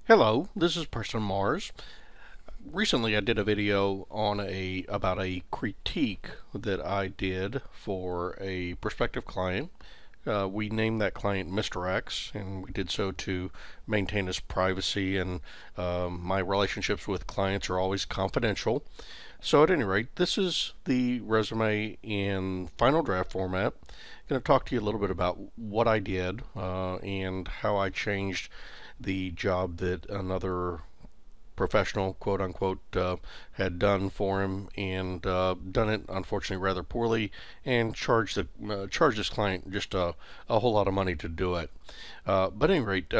Hello, this is Preston Mars. Recently I did a video on about a critique that I did for a prospective client. We named that client Mr. X, and we did so to maintain his privacy, and my relationships with clients are always confidential. So at any rate, this is the resume in final draft format. I'm going to talk to you a little bit about what I did and how I changed the job that another professional, quote unquote, had done for him, and done it unfortunately rather poorly, and charged this client just a whole lot of money to do it. But at any rate,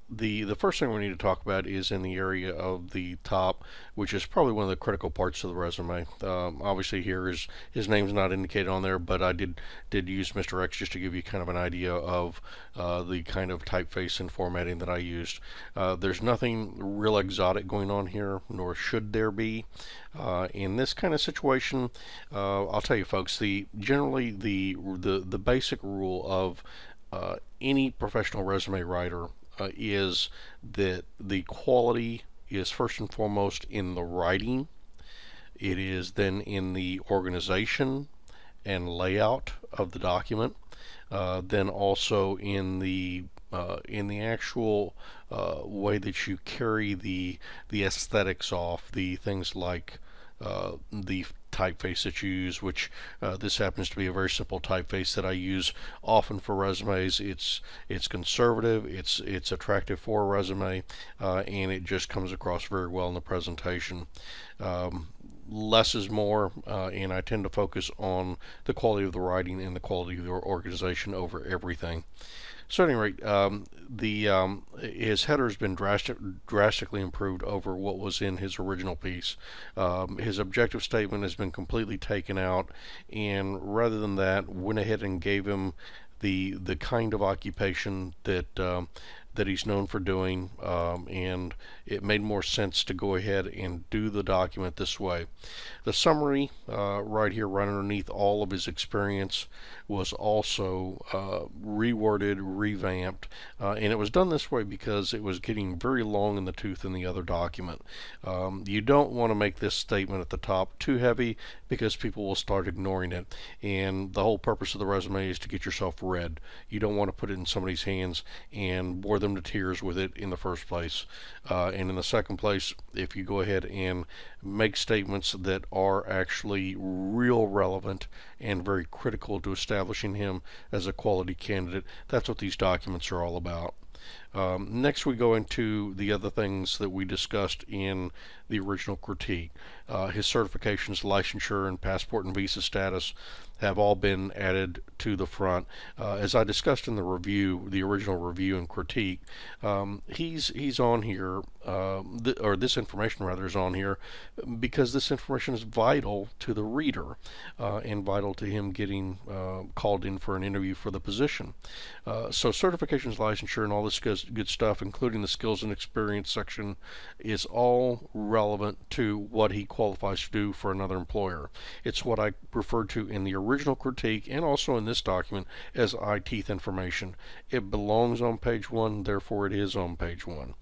the first thing we need to talk about is in the area of the top, which is probably one of the critical parts of the resume. Obviously, here is his name's not indicated on there, but I did use Mr. X just to give you kind of an idea of the kind of typeface and formatting that I used. There's nothing real exotic going on here, nor should there be. In this kind of situation, I'll tell you, folks, generally the basic rule of any professional resume writer is that the quality is first and foremost in the writing. It is then in the organization and layout of the document. Then also in the actual way that you carry the aesthetics off, the things like the typeface that you use, which this happens to be a very simple typeface that I use often for resumes. It's conservative, it's attractive for a resume, and it just comes across very well in the presentation. Less is more, and I tend to focus on the quality of the writing and the quality of the organization over everything. So at any rate, his header has been drastically improved over what was in his original piece. His objective statement has been completely taken out, and rather than that, went ahead and gave him the kind of occupation that he's known for doing, and it made more sense to go ahead and do the document this way. The summary right here, right underneath all of his experience, was also reworded, revamped, and it was done this way because it was getting very long in the tooth in the other document. You don't want to make this statement at the top too heavy because people will start ignoring it, and the whole purpose of the resume is to get yourself read. You don't want to put it in somebody's hands and bore them to tears with it in the first place. And in the second place, if you go ahead and make statements that are actually real relevant and very critical to establishing him as a quality candidate, that's what these documents are all about. Next, we go into the other things that we discussed in the original critique. His certifications, licensure, and passport and visa status have all been added to the front. As I discussed in the review, the original review and critique, he's on here, or this information rather is on here, because this information is vital to the reader and vital to him getting called in for an interview for the position. So certifications, licensure, and all this good stuff, including the skills and experience section, is all relevant to what he qualifies to do for another employer. It's what I referred to in the original critique and also in this document as eye teeth information. It belongs on page 1, therefore it is on page 1.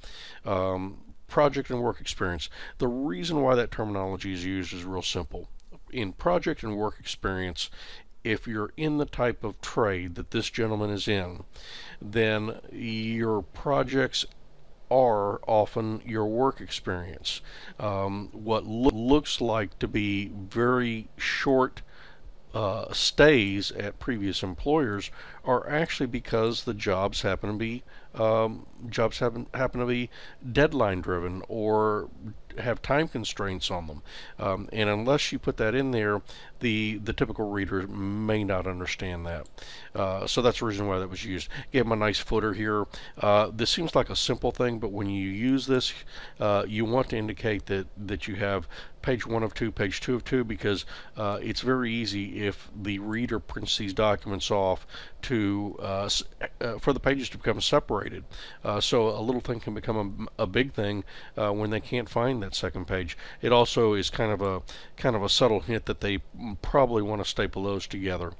Project and work experience. The reason why that terminology is used is real simple. In project and work experience, if you're in the type of trade that this gentleman is in, then your projects are often your work experience. What looks like to be very short stays at previous employers are actually because the jobs happen to be happen to be deadline driven or have time constraints on them, and unless you put that in there, the typical reader may not understand that. So that's the reason why that was used. Gave him a nice footer here. This seems like a simple thing, but when you use this, you want to indicate that you have page 1 of 2, page 2 of 2, because it's very easy if the reader prints these documents off to for the pages to become separated. So a little thing can become a big thing when they can't find that second page. It also is kind of a subtle hint that they probably want to staple those together.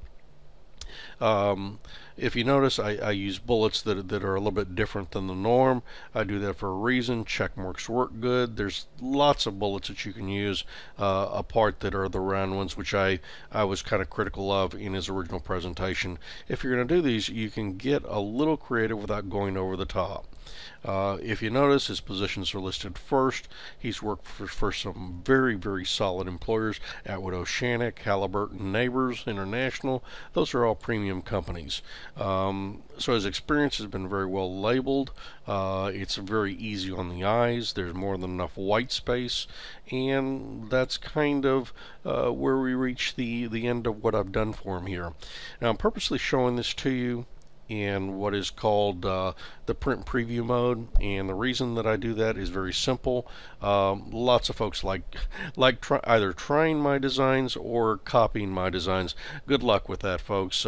If you notice, I use bullets that are a little bit different than the norm. I do that for a reason. Check marks work good. There's lots of bullets that you can use apart that are the round ones, which I was kind of critical of in his original presentation. If you're going to do these, you can get a little creative without going over the top. If you notice, his positions are listed first. He's worked for some very, very solid employers: Atwood O'Shannock, Halliburton, Neighbors International. Those are all premium companies. So his experience has been very well labeled. It's very easy on the eyes. There's more than enough white space, and that's kind of where we reach the end of what I've done for him here. Now, I'm purposely showing this to you in what is called the print preview mode, and the reason that I do that is very simple. Lots of folks like either trying my designs or copying my designs. Good luck with that, folks.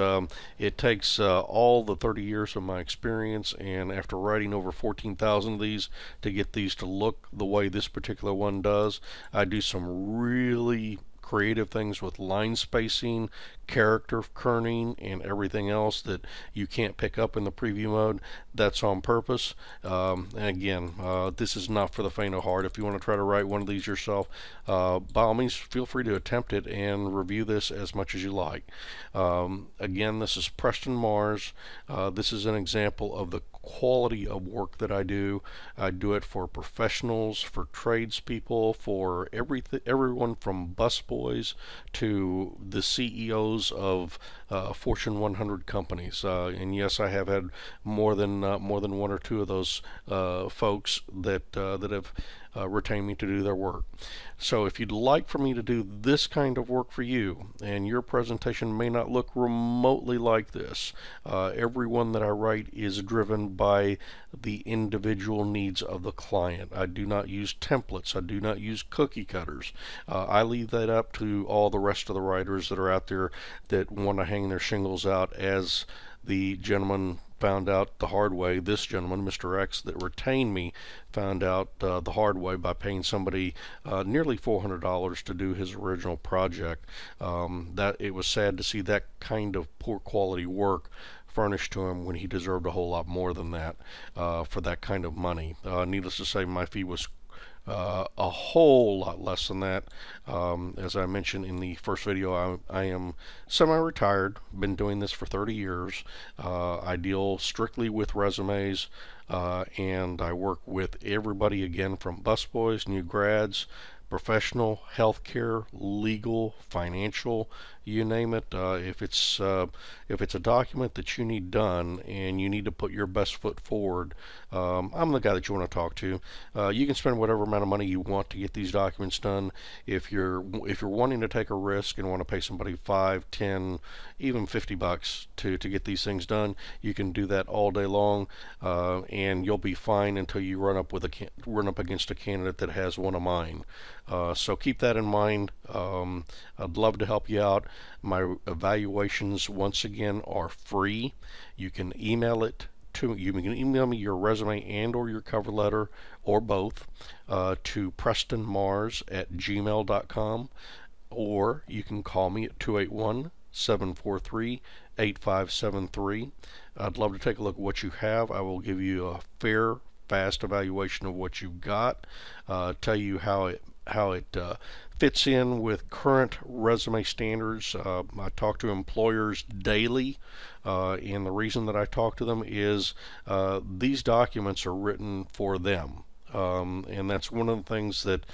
It takes all the 30 years of my experience, and after writing over 14,000 of these, to get these to look the way this particular one does. I do some really creative things with line spacing, character kerning, and everything else that you can't pick up in the preview mode. That's on purpose. And again, this is not for the faint of heart. If you want to try to write one of these yourself, by all means, feel free to attempt it and review this as much as you like. Again, this is Preston Mars. This is an example of the quality of work that I do. I do it for professionals, for tradespeople, for everyone from busboys to the CEOs of Fortune 100 companies. And yes, I have had more than one or two of those folks that have retain me to do their work. So if you'd like for me to do this kind of work for you, and your presentation may not look remotely like this, every one that I write is driven by the individual needs of the client. I do not use templates. I do not use cookie cutters. I leave that up to all the rest of the writers that are out there that want to hang their shingles out, as the gentleman found out the hard way. This gentleman, Mr. X, that retained me, found out the hard way by paying somebody nearly $400 to do his original project. That it was sad to see that kind of poor quality work furnished to him when he deserved a whole lot more than that for that kind of money. Needless to say, my fee was a whole lot less than that. As I mentioned in the first video, I am semi-retired, been doing this for 30 years. I deal strictly with resumes, and I work with everybody, again, from busboys, new grads, professional, healthcare, legal, financial, you name it. If it's a document that you need done and you need to put your best foot forward, I'm the guy that you want to talk to. You can spend whatever amount of money you want to get these documents done. If you're wanting to take a risk and want to pay somebody 5, 10, even $50 to get these things done, you can do that all day long, and you'll be fine until you run up against a candidate that has one of mine. So keep that in mind. I'd love to help you out. My evaluations, once again, are free. You can email it to me. You can email me your resume and or your cover letter, or both, to prestonmars@gmail.com, or you can call me at 281-743-8573. I'd love to take a look at what you have. I will give you a fair, fast evaluation of what you've got, tell you how it fits in with current resume standards. I talk to employers daily, and the reason that I talk to them is these documents are written for them. And that's one of the things that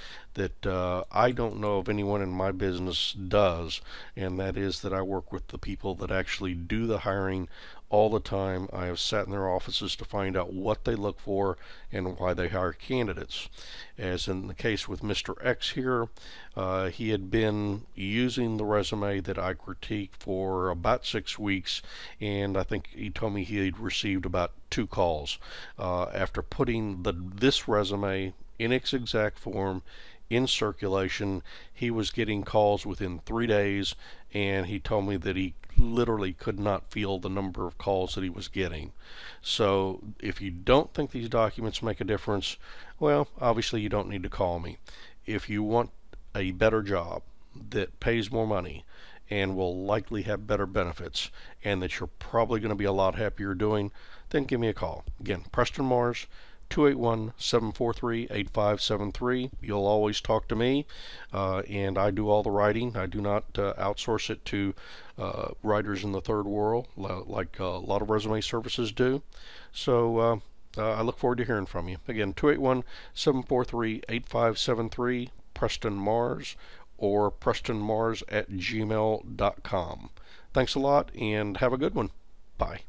I don't know of anyone in my business does, and that is that I work with the people that actually do the hiring all the time. I have sat in their offices to find out what they look for and why they hire candidates. As in the case with Mr. X here, he had been using the resume that I critiqued for about 6 weeks, and I think he told me he had received about 2 calls. After putting this resume in its exact form in circulation, he was getting calls within 3 days, and he told me that he literally could not feel the number of calls that he was getting. So if you don't think these documents make a difference, well, obviously you don't need to call me. If you want a better job that pays more money and will likely have better benefits, and that you're probably going to be a lot happier doing, then give me a call. Again, Preston Mars, 281-743-8573. You'll always talk to me, and I do all the writing. I do not outsource it to writers in the third world like a lot of resume services do. So I look forward to hearing from you. Again, 281-743-8573, Preston Mars, or prestonmars@gmail.com. Thanks a lot, and have a good one. Bye.